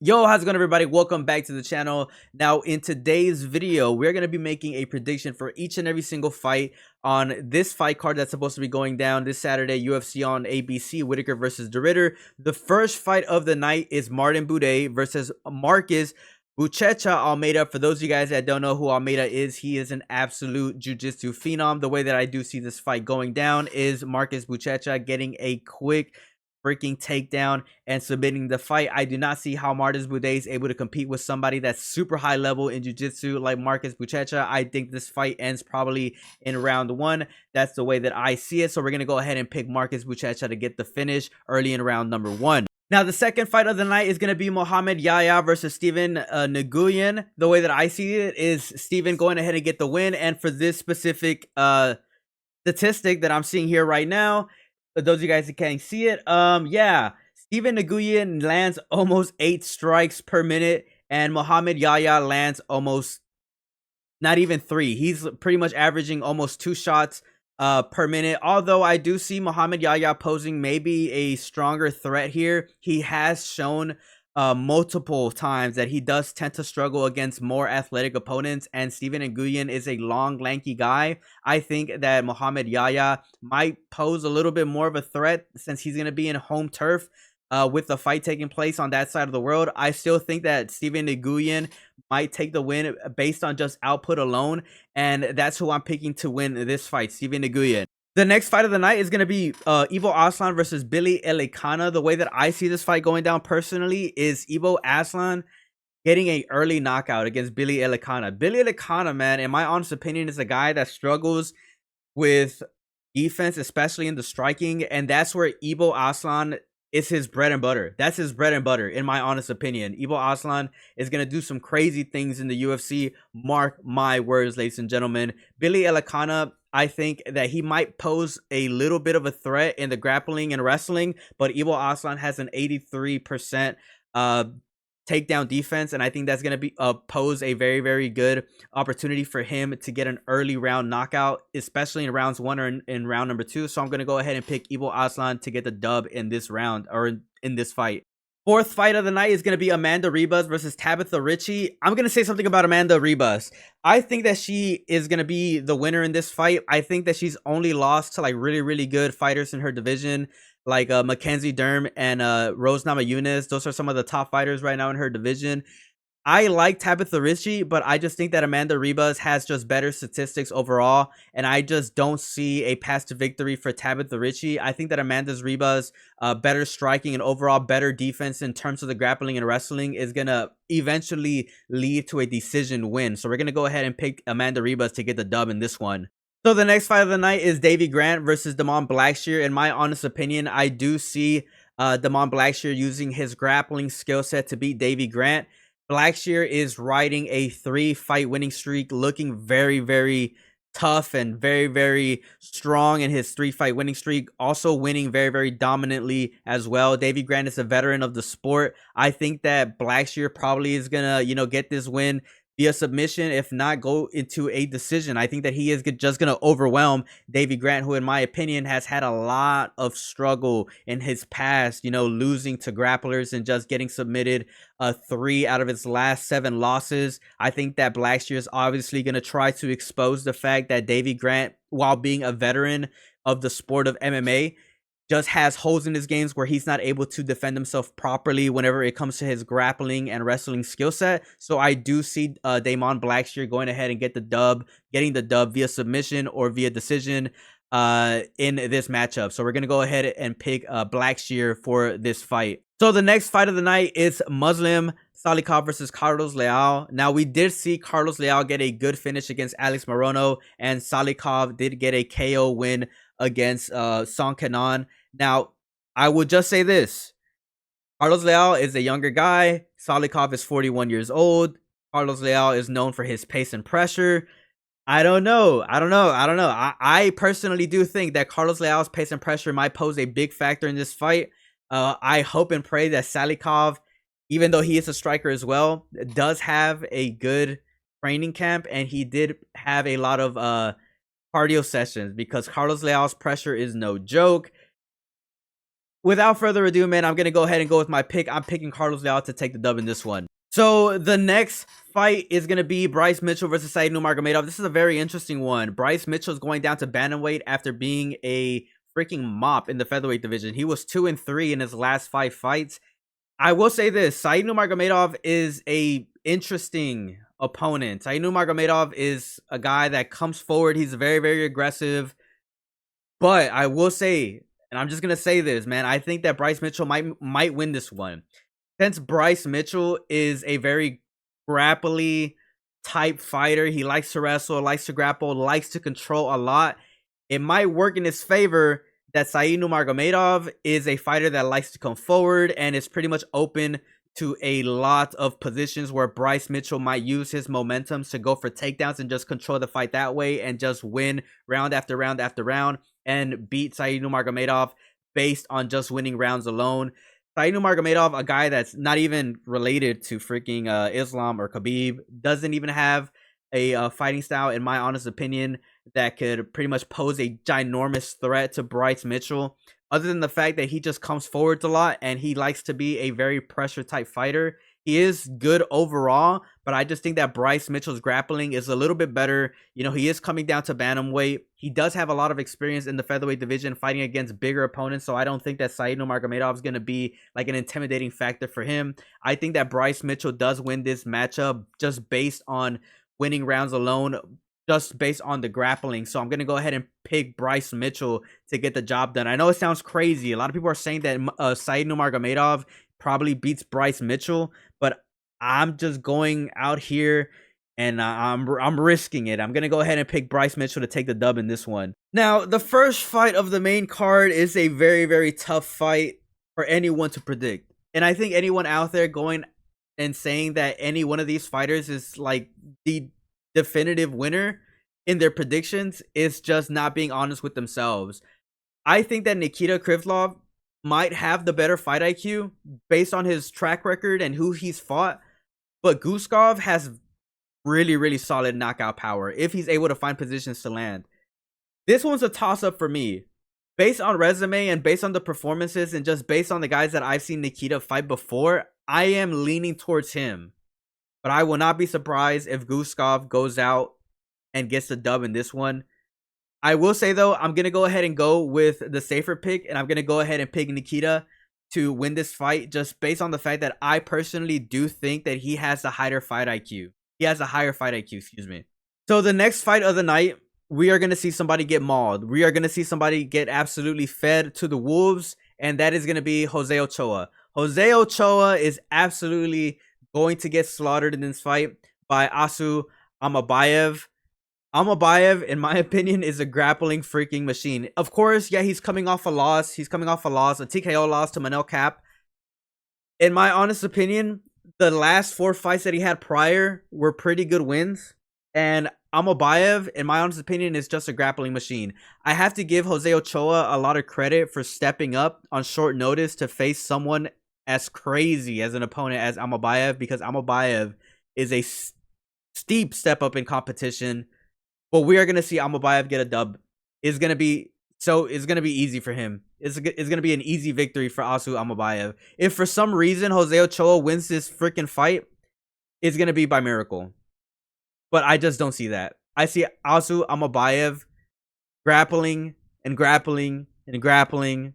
Yo, how's it going, everybody? Welcome back to the channel. Now, in today's video, we're going to be making a prediction for each and every single fight on this fight card that's supposed to be going down this Saturday, UFC on ABC, Whittaker versus de Ridder. The first fight of the night is Martin Buday versus Marcus Buchecha Almeida. For those of you guys that don't know who Almeida is, he is an absolute jiu-jitsu phenom. The way that I do see this fight going down is Marcus Buchecha getting a quick freaking takedown and submitting the fight. I do not see how Martin Buday is able to compete with somebody that's super high level in jiu-jitsu like Marcus Buchecha. I think this fight ends probably in round one. That's the way that I see it. So we're going to go ahead and pick Marcus Buchecha to get the finish early in round number one. Now, the second fight of the night is going to be Muhammad Yahya versus Steven Nguyen. The way that I see it is Steven going ahead and get the win. And for this specific statistic that I'm seeing here right now, for those of you guys that can't see it, yeah, Steven Nguyen lands almost 8 strikes per minute, and Muhammad Yahya lands almost not even 3. He's pretty much averaging almost 2 shots per minute. Although I do see Muhammad Yahya posing maybe a stronger threat here. He has shown multiple times that he does tend to struggle against more athletic opponents, and Steven Nguyen is a long, lanky guy. I think that Muhammad Yahya might pose a little bit more of a threat since he's going to be in home turf with the fight taking place on that side of the world. I still think that Steven Nguyen might take the win based on just output alone, and that's who I'm picking to win this fight, Steven Nguyen. The next fight of the night is going to be Ivo Aslan versus Billy Elikana. The way that I see this fight going down personally is Ivo Aslan getting an early knockout against Billy Elikana. Billy Elikana, man, in my honest opinion, is a guy that struggles with defense, especially in the striking, and that's where Ivo Aslan is his bread and butter. That's his bread and butter, in my honest opinion. Ivo Aslan is going to do some crazy things in the UFC. Mark my words, ladies and gentlemen. Billy Elikana, I think that he might pose a little bit of a threat in the grappling and wrestling, but Ivo Aslan has an 83% takedown defense, and I think that's going to be pose a very, very good opportunity for him to get an early round knockout, especially in rounds 1 or in round number 2. So I'm going to go ahead and pick Ivo Aslan to get the dub in this round, or in this fight. Fourth fight of the night is going to be Amanda Ribas versus Tabitha Ricci. I'm going to say something about Amanda Ribas. I think that she is going to be the winner in this fight. I think that she's only lost to like really, really good fighters in her division, like Mackenzie Dern and Rose Namajunas. Those are some of the top fighters right now in her division. I like Tabitha Ricci, but I just think that Amanda Ribas has just better statistics overall, and I just don't see a path to victory for Tabitha Ricci. I think that Amanda Ribas' better striking and overall better defense in terms of the grappling and wrestling is going to eventually lead to a decision win. So we're going to go ahead and pick Amanda Ribas to get the dub in this one. So the next fight of the night is Davy Grant versus Damon Blackshear. In my honest opinion, I do see Damon Blackshear using his grappling skill set to beat Davy Grant. Blackshear is riding a 3-fight winning streak, looking very, very tough and very, very strong in his 3-fight winning streak. Also winning very, very dominantly as well. Davy Grant is a veteran of the sport. I think that Blackshear probably is gonna, get this win via submission, if not go into a decision. I think that he is just going to overwhelm Davy Grant, who in my opinion has had a lot of struggle in his past, losing to grapplers and just getting submitted 3 out of his last 7 losses. I think that Blackshear is obviously going to try to expose the fact that Davy Grant, while being a veteran of the sport of MMA, just has holes in his games where he's not able to defend himself properly whenever it comes to his grappling and wrestling skill set. So I do see Damon Blackshear going ahead and getting the dub via submission or via decision in this matchup. So we're going to go ahead and pick Blackshear for this fight. So the next fight of the night is Muslim Salikov versus Carlos Leal. Now, we did see Carlos Leal get a good finish against Alex Morono, and Salikov did get a KO win against Song Kenan. Now, I would just say this. Carlos Leal is a younger guy. Salikov is 41 years old. Carlos Leal is known for his pace and pressure. I don't know. I personally do think that Carlos Leal's pace and pressure might pose a big factor in this fight. I hope and pray that Salikov, even though he is a striker as well, does have a good training camp, and he did have a lot of cardio sessions, because Carlos Leal's pressure is no joke. without further ado, man, I'm going to go ahead and go with my pick. I'm picking Carlos Leal to take the dub in this one. So the next fight is going to be Bryce Mitchell versus Nurmagomedov. This is a very interesting one. Bryce Mitchell is going down to bantamweight after being a freaking mop in the featherweight division. He was 2-3 in his last 5 fights. I will say this, Nurmagomedov is a interesting opponent. Nurmagomedov is a guy that comes forward. He's very, very aggressive. But I will say, and I'm just going to say this, man, I think that Bryce Mitchell might win this one. Since Bryce Mitchell is a very grapply type fighter, he likes to wrestle, likes to grapple, likes to control a lot. It might work in his favor that Nurmagomedov is a fighter that likes to come forward and is pretty much open to a lot of positions where Bryce Mitchell might use his momentum to go for takedowns and just control the fight that way and just win round after round after round and beat Nurmagomedov based on just winning rounds alone. Nurmagomedov, a guy that's not even related to freaking Islam or Khabib, doesn't even have a fighting style, in my honest opinion, that could pretty much pose a ginormous threat to Bryce Mitchell, other than the fact that he just comes forwards a lot and he likes to be a very pressure type fighter. He is good overall, but I just think that Bryce Mitchell's grappling is a little bit better. You know, he is coming down to bantamweight. He does have a lot of experience in the featherweight division fighting against bigger opponents, so I don't think that Nurmagomedov is going to be like an intimidating factor for him. I think that Bryce Mitchell does win this matchup just based on winning rounds alone, just based on the grappling. So I'm going to go ahead and pick Bryce Mitchell to get the job done. I know it sounds crazy. A lot of people are saying that Nurmagomedov probably beats Bryce Mitchell, but I'm just going out here and I'm risking it. I'm going to go ahead and pick Bryce Mitchell to take the dub in this one. Now, the first fight of the main card is a very, very tough fight for anyone to predict. And I think anyone out there going and saying that any one of these fighters is like the definitive winner in their predictions is just not being honest with themselves. I think that Nikita Krivlov might have the better fight IQ based on his track record and who he's fought, but Guskov has really, really solid knockout power if he's able to find positions to land. This one's a toss-up for me. Based on resume and based on the performances and just based on the guys that I've seen Nikita fight before, I am leaning towards him. But I will not be surprised if Guskov goes out and gets the dub in this one. I will say, though, I'm going to go ahead and go with the safer pick, and I'm going to go ahead and pick Nikita to win this fight just based on the fact that I personally do think that he has a higher fight IQ. Excuse me. So the next fight of the night, we are going to see somebody get mauled. We are going to see somebody get absolutely fed to the wolves, and that is going to be Jose Ochoa. Jose Ochoa is absolutely going to get slaughtered in this fight by Asu Amabayev. Amabayev, in my opinion, is a grappling freaking machine. Of course, yeah, he's coming off a loss. A TKO loss to Manel Kape. In my honest opinion, the last 4 fights that he had prior were pretty good wins. And Amabayev, in my honest opinion, is just a grappling machine. I have to give Jose Ochoa a lot of credit for stepping up on short notice to face someone as crazy as an opponent as Amabayev, because Amabayev is a steep step up in competition. But we are going to see Amabayev get a dub. It's going to be easy for him. It's going to be an easy victory for Asu Amabayev. If for some reason Jose Ochoa wins this freaking fight, it's going to be by miracle. But I just don't see that. I see Asu Amabayev grappling and grappling and grappling,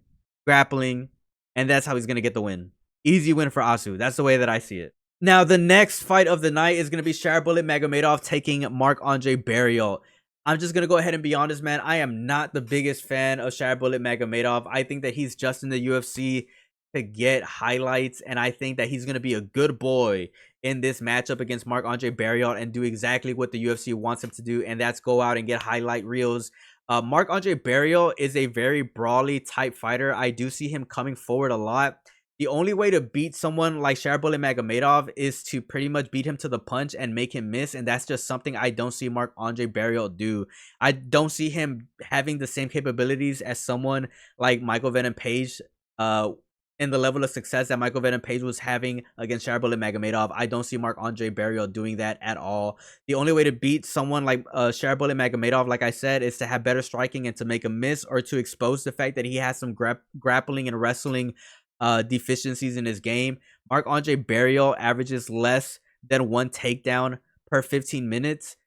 and that's how he's going to get the win. Easy win for Asu. That's the way that I see it. Now, the next fight of the night is going to be Shara Magomedov taking Marc-Andre Barriault. I'm just going to go ahead and be honest, man. I am not the biggest fan of Shara Magomedov. I think that he's just in the UFC to get highlights, and I think that he's going to be a good boy in this matchup against Marc-Andre Barriault and do exactly what the UFC wants him to do, and that's go out and get highlight reels. Marc-Andre Barriault is a very brawly type fighter. I do see him coming forward a lot. The only way to beat someone like Shara Magomedov is to pretty much beat him to the punch and make him miss, and that's just something I don't see Marc-Andre Barriault do. I don't see him having the same capabilities as someone like Michael Venom Page in the level of success that Michael Venom Page was having against Shara Magomedov. I don't see Marc-Andre Barriault doing that at all. The only way to beat someone like Shara Magomedov, like I said, is to have better striking and to make a miss, or to expose the fact that he has some grappling and wrestling deficiencies in his game. Marc-Andre Barriault averages less than 1 takedown per 15 minutes.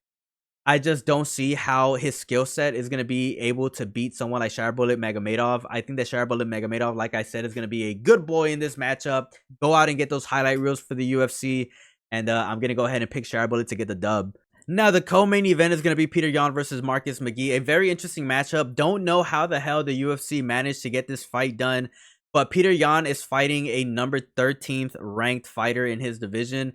I just don't see how his skill set is going to be able to beat someone like Shara Magomedov. I think that Shara Magomedov, like I said, is going to be a good boy in this matchup. Go out and get those highlight reels for the UFC. And I'm going to go ahead and pick Shara to get the dub. Now, the co-main event is going to be Petr Yan versus Marcus McGhee. A very interesting matchup. Don't know how the hell the UFC managed to get this fight done. But Petr Yan is fighting a number 13th ranked fighter in his division.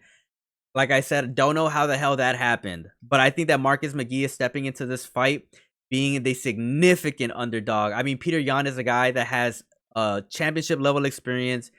Like I said, don't know how the hell that happened. But I think that Marcus McGhee is stepping into this fight being the significant underdog. I mean, Petr Yan is a guy that has championship level experience,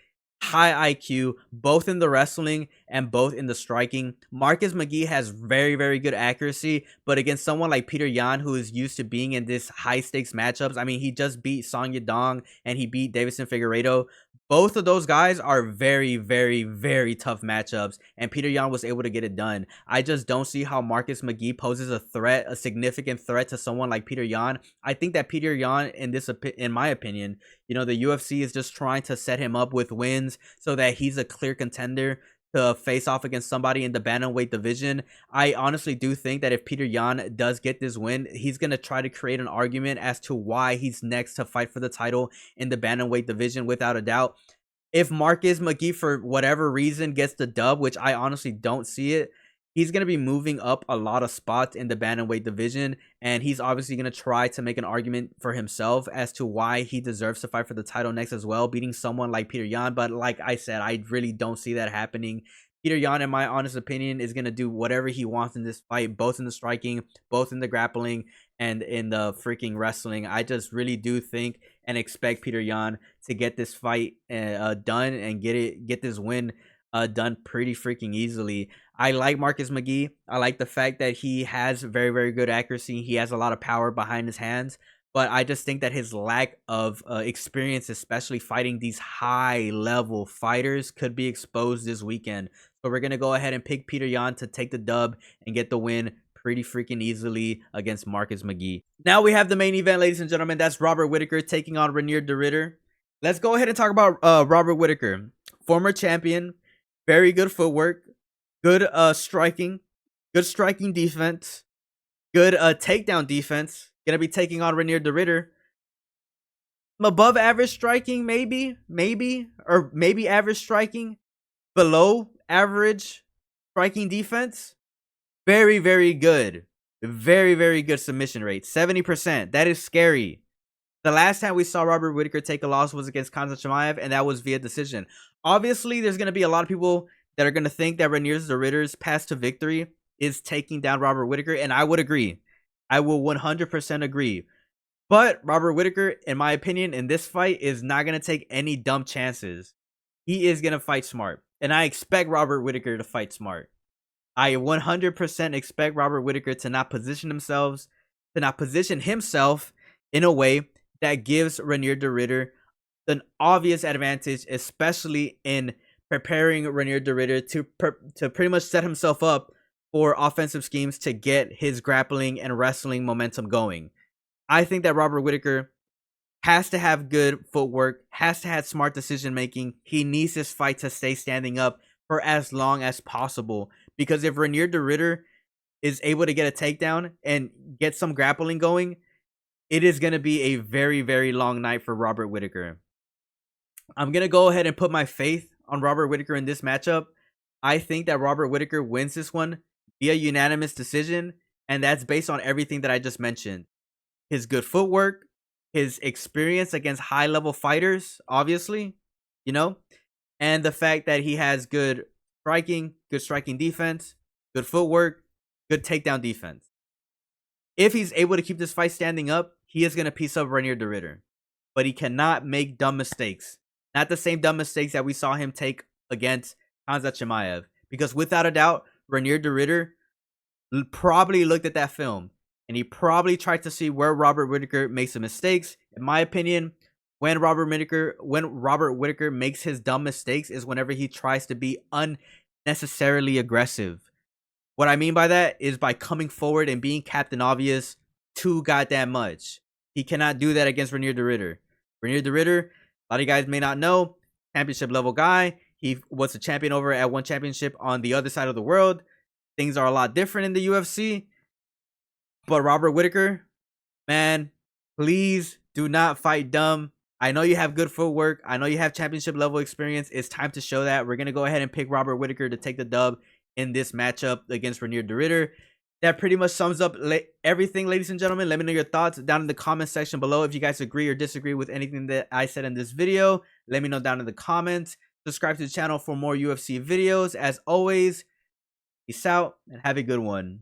high IQ, both in the wrestling and both in the striking. Marcus McGhee has very, very good accuracy, but against someone like Petr Yan, who is used to being in this high stakes matchups, I mean, he just beat Song Yadong and he beat Davison Figueiredo. Both of those guys are very, very, very tough matchups, and Petr Yan was able to get it done. I just don't see how Marcus McGhee poses a threat, a significant threat to someone like Petr Yan. I think that Petr Yan, in my opinion, you know, the UFC is just trying to set him up with wins so that he's a clear contender to face off against somebody in the bantamweight division. I honestly do think that if Petr Yan does get this win, he's going to try to create an argument as to why he's next to fight for the title in the bantamweight division, without a doubt. If Marcus McGhee, for whatever reason, gets the dub, which I honestly don't see it, he's going to be moving up a lot of spots in the bantamweight division, and he's obviously going to try to make an argument for himself as to why he deserves to fight for the title next as well, beating someone like Petr Yan. But like I said, I really don't see that happening. Petr Yan, in my honest opinion, is going to do whatever he wants in this fight, both in the striking, both in the grappling, and in the freaking wrestling. I just really do think and expect Petr Yan to get this fight done and get this win done pretty freaking easily. I like Marcus McGhee. I like the fact that he has very, very good accuracy. He has a lot of power behind his hands. But I just think that his lack of experience, especially fighting these high-level fighters, could be exposed this weekend. So we're going to go ahead and pick Petr Yan to take the dub and get the win pretty freaking easily against Marcus McGhee. Now we have the main event, ladies and gentlemen. That's Robert Whittaker taking on Reinier de Ridder. Let's go ahead and talk about Robert Whittaker. Former champion, very good footwork, good striking, good striking defense, good takedown defense. Gonna be taking on Reinier de Ridder. Above average striking, maybe average striking, below average striking defense. Very, very good. Very, very good submission rate. 70%. That is scary. The last time we saw Robert Whittaker take a loss was against Khamzat Chimaev, and that was via decision. Obviously, there's going to be a lot of people that are going to think that Reinier de Ridder's path to victory is taking down Robert Whittaker, and I would agree. I will 100% agree. But Robert Whittaker, in my opinion, in this fight, is not going to take any dumb chances. He is going to fight smart, and I expect Robert Whittaker to fight smart. I 100% expect Robert Whittaker to not position himself in a way that gives Reinier de Ridder an obvious advantage, especially in preparing Reinier de Ridder to pretty much set himself up for offensive schemes to get his grappling and wrestling momentum going. I think that Robert Whittaker has to have good footwork, has to have smart decision making. He needs this fight to stay standing up for as long as possible, because if Reinier de Ridder is able to get a takedown and get some grappling going, it is going to be a very, very long night for Robert Whittaker. I'm going to go ahead and put my faith on Robert Whittaker in this matchup. I think that Robert Whittaker wins this one via unanimous decision, and that's based on everything that I just mentioned. His good footwork, his experience against high-level fighters, obviously, you know, and the fact that he has good striking defense, good footwork, good takedown defense. If he's able to keep this fight standing up, he is going to piece up Reinier de Ridder. But he cannot make dumb mistakes. Not the same dumb mistakes that we saw him take against Khamzat Chimaev. Because without a doubt, Reinier de Ridder probably looked at that film, and he probably tried to see where Robert Whittaker makes some mistakes. In my opinion, when Robert Whittaker makes his dumb mistakes is whenever he tries to be unnecessarily aggressive. What I mean by that is by coming forward and being Captain Obvious too goddamn much. He cannot do that against Reinier de Ridder. Reinier de Ridder, a lot of you guys may not know, championship level guy. He was a champion over at one championship on the other side of the world. Things are a lot different in the UFC. But Robert Whittaker, man, please do not fight dumb. I know you have good footwork. I know you have championship level experience. It's time to show that. We're going to go ahead and pick Robert Whittaker to take the dub in this matchup against Reinier de Ridder. That pretty much sums up everything, ladies and gentlemen. Let me know your thoughts down in the comment section below. If you guys agree or disagree with anything that I said in this video, let me know down in the comments. Subscribe to the channel for more UFC videos. As always, peace out and have a good one.